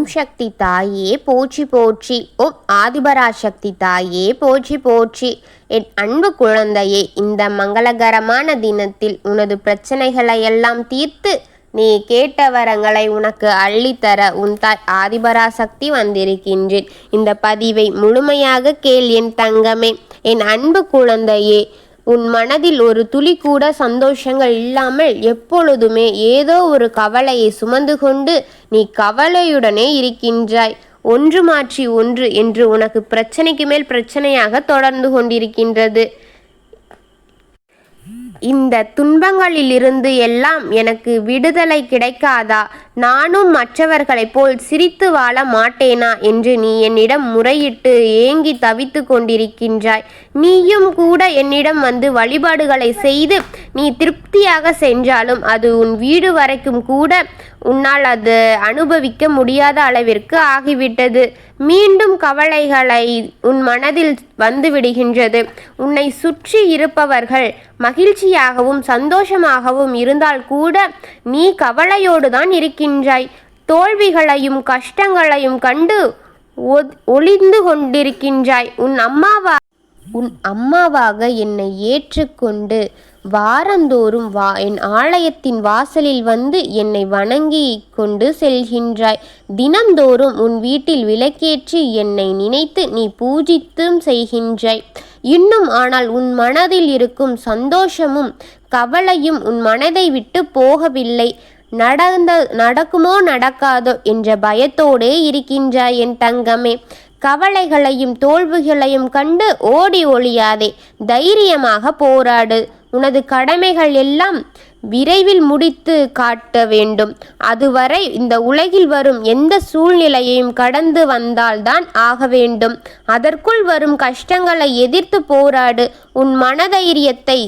ஓம் சக்தி தாயே போற்றி போற்றி. ஓம் ஆதிபராசக்தி தாயே போற்றி போற்றி. என் அன்பு குழந்தையே, இந்த மங்களகரமான தினத்தில் உனது பிரச்சனைகளை எல்லாம் தீர்த்து நீ கேட்ட வரங்களை உனக்கு அள்ளித்தர உன் தாய் ஆதிபராசக்தி வந்திருக்கின்றேன். இந்த பதிவை முழுமையாக கேள் என் தங்கமே. என் அன்பு குழந்தையே, உன் மனதில் ஒரு துளி கூட சந்தோஷங்கள் இல்லாமல் எப்பொழுதுமே ஏதோ ஒரு கவலையை சுமந்து கொண்டு நீ கவலையுடனே இருக்கின்றாய். ஒன்று மாற்றி ஒன்று என்று உனக்கு பிரச்சனைக்கு மேல் பிரச்சனையாக தொடர்ந்து கொண்டிருக்கின்றது. இந்த துன்பங்களிலிருந்து எல்லாம் எனக்கு விடுதலை கிடைக்காதா? நானும் மற்றவர்களைப் போல் சிரித்து வாழ மாட்டேனா என்று நீ என்னிடம் முறையிட்டு ஏங்கி தவித்து கொண்டிருக்கின்றாய். நீயும் கூட என்னிடம் வந்து வழிபாடுகளை செய்து நீ திருப்தியாக சென்றாலும் அது உன் வீடு வரைக்கும் கூட உன்னால் அது அனுபவிக்க முடியாத அளவிற்கு ஆகிவிட்டது. மீண்டும் கவலைகளை உன் மனதில் வந்து விடுகின்றது. உன்னை சுற்றி இருப்பவர்கள் மகிழ்ச்சியாகவும் சந்தோஷமாகவும் இருந்தால் கூட நீ கவலையோடு தான் இருக்கின்றாய். தோல்விகளையும் கஷ்டங்களையும் கண்டு ஒளிந்து கொண்டிருக்கின்றாய். உன் அம்மாவாக என்னை ஏற்றுக்கொண்டு வாரந்தோறும் என் ஆலயத்தின் வாசலில் வந்து என்னை வணங்கி கொண்டு செல்கின்றாய். தினந்தோறும் உன் வீட்டில் விளக்கேற்றி என்னை நினைத்து நீ பூஜித்தும் செய்கின்றாய். இன்னும் ஆனால் உன் மனதில் இருக்கும் சந்தோஷமும் கவலையும் உன் மனதை விட்டு போகவில்லை. நடக்குமோ நடக்காதோ என்ற பயத்தோடே இருக்கின்றாய் என் தங்கமே. கவலைகளையும் தோல்விகளையும் கண்டு ஓடி ஒளியாதே, தைரியமாக போராடு. உனது கடமைகள் எல்லாம் விரைவில் முடித்து காட்ட வேண்டும். அதுவரை இந்த உலகில் வரும் எந்த சூழ்நிலையையும் கடந்து வந்தால்தான் ஆக வேண்டும். அதற்குள் வரும் கஷ்டங்களை எதிர்த்து போராடு. உன் மனதைரியத்தை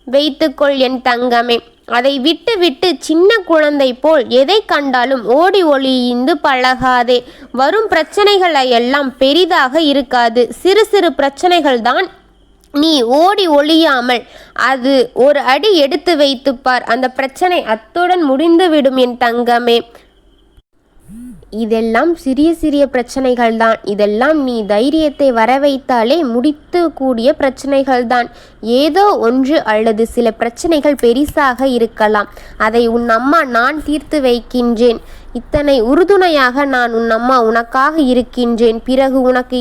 வைத்துக்கொள் என் தங்கமே. அதை விட்டு விட்டு சின்ன குழந்தை போல் எதை கண்டாலும் ஓடி ஒளிந்து பழகாதே. வரும் பிரச்சனைகளை எல்லாம் பெரிதாக இருக்காது. சிறு சிறு பிரச்சனைகள் தான். நீ ஓடி ஒளியாமல் அது ஒரு அடி எடுத்து வைத்துப்பார். அந்த பிரச்சனை அத்துடன் முடிந்துவிடும் என் தங்கமே. இதெல்லாம் சிறிய சிறிய பிரச்சனைகள் தான். இதெல்லாம் நீ தைரியத்தை வரவைத்தாலே முடித்து கூடிய பிரச்சனைகள் தான். ஏதோ ஒன்று அல்லது சில பிரச்சனைகள் பெரிசாக இருக்கலாம். அதை உன் அம்மா நான் தீர்த்து வைக்கின்றேன். இத்தனை உறுதுணையாக நான் உன் அம்மா உனக்காக இருக்கின்றேன். பிறகு உனக்கு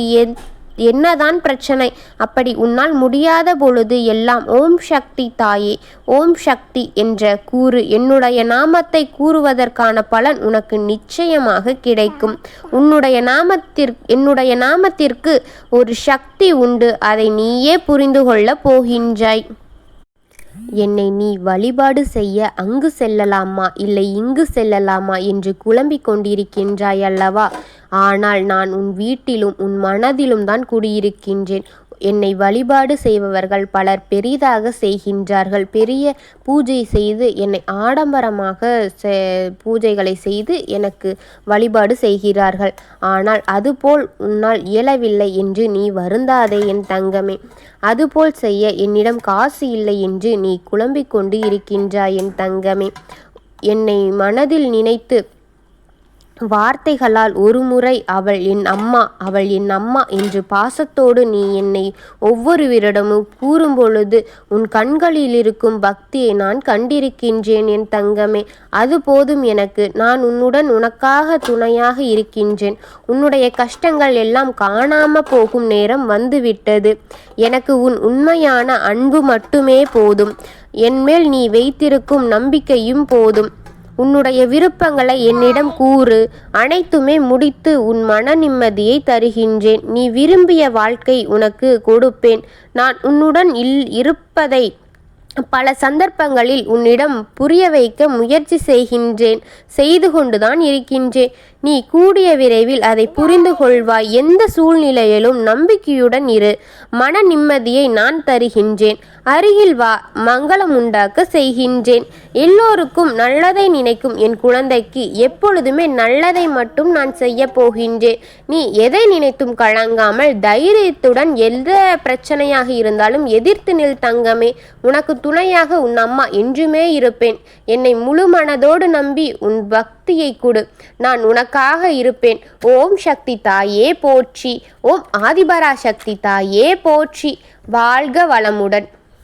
என்னதான் பிரச்சனை? அப்படி உன்னால் முடியாத பொழுது எல்லாம் ஓம் சக்தி தாயே, ஓம் சக்தி என்ற கூறு. என்னுடைய நாமத்தை கூறுவதற்கான பலன் உனக்கு நிச்சயமாக கிடைக்கும். என்னுடைய நாமத்திற்கு ஒரு சக்தி உண்டு. அதை நீயே புரிந்து கொள்ளப் போகின்றாய். என்னை நீ வழிபாடு செய்ய அங்கு செல்லலாமா இல்லை இங்கு செல்லலாமா என்று குழம்பிக் கொண்டிருக்கின்றாய் அல்லவா? ஆனால் நான் உன் வீட்டிலும் உன் மனதிலும் தான் குடியிருக்கின்றேன். என்னை வழிபாடு செய்பவர்கள் பலர் பெரிதாக செய்கின்றார்கள். பெரிய பூஜை செய்து என்னை ஆடம்பரமாக பூஜைகளை செய்து எனக்கு வழிபாடு செய்கிறார்கள். ஆனால் அதுபோல் உன்னால் இயலவில்லை என்று நீ வருந்தாதே என் தங்கமே. அதுபோல் செய்ய என்னிடம் காசு இல்லை என்று நீ குழம்பிக் கொண்டு இருக்கின்றாய் என் தங்கமே. என்னை மனதில் நினைத்து வார்த்தைகளால் ஒருமுறை அவள் என் அம்மா என்று பாசத்தோடு நீ என்னை ஒவ்வொரு விரடமும் கூறும்பொழுது உன் கண்களில் இருக்கும் பக்தியை நான் கண்டிருக்கின்றேன் என் தங்கமே. அது போதும் எனக்கு. நான் உனக்காக துணையாக இருக்கின்றேன். உன்னுடைய கஷ்டங்கள் எல்லாம் காணாம போகும் நேரம் வந்துவிட்டது. எனக்கு உன் உண்மையான அன்பு மட்டுமே போதும். என்மேல் நீ வைத்திருக்கும் நம்பிக்கையும் போதும். உன்னுடைய விருப்பங்களை என்னிடம் கூறு. அனைத்துமே முடித்து உன் மன நிம்மதியை தருகின்றேன். நீ விரும்பிய வாழ்க்கை உனக்கு கொடுப்பேன். நான் உன்னுடன் இருப்பதை பல சந்தர்ப்பங்களில் உன்னிடம் புரிய வைக்க முயற்சி செய்து கொண்டுதான் இருக்கின்றேன். நீ கூடிய விரைவில் அதை புரிந்து கொள்வாய். எந்த சூழ்நிலையிலும் நம்பிக்கையுடன் இரு. மன நிம்மதியை நான் தருகின்றேன். அருகில் வா, மங்களம் உண்டாக்க செய்கின்றேன். எல்லோருக்கும் நல்லதை நினைக்கும் என் குழந்தைக்கு எப்பொழுதுமே நல்லதை மட்டும் நான் செய்ய போகின்றேன். நீ எதை நினைத்தும் கலங்காமல் தைரியத்துடன் எந்த பிரச்சனையாக இருந்தாலும் எதிர்த்து நில் தங்கமே. உனக்கு துணையாக உன் அம்மா என்றுமே இருப்பேன். என்னை முழு மனதோடு நம்பி உன் பக்தியை கொடு. நான் உனக்காக இருப்பேன். ஓம் சக்தி தாயே போற்றி. ஓம் ஆதிபரா சக்தி தாயே போற்றி. வாழ்க வளமுடன்.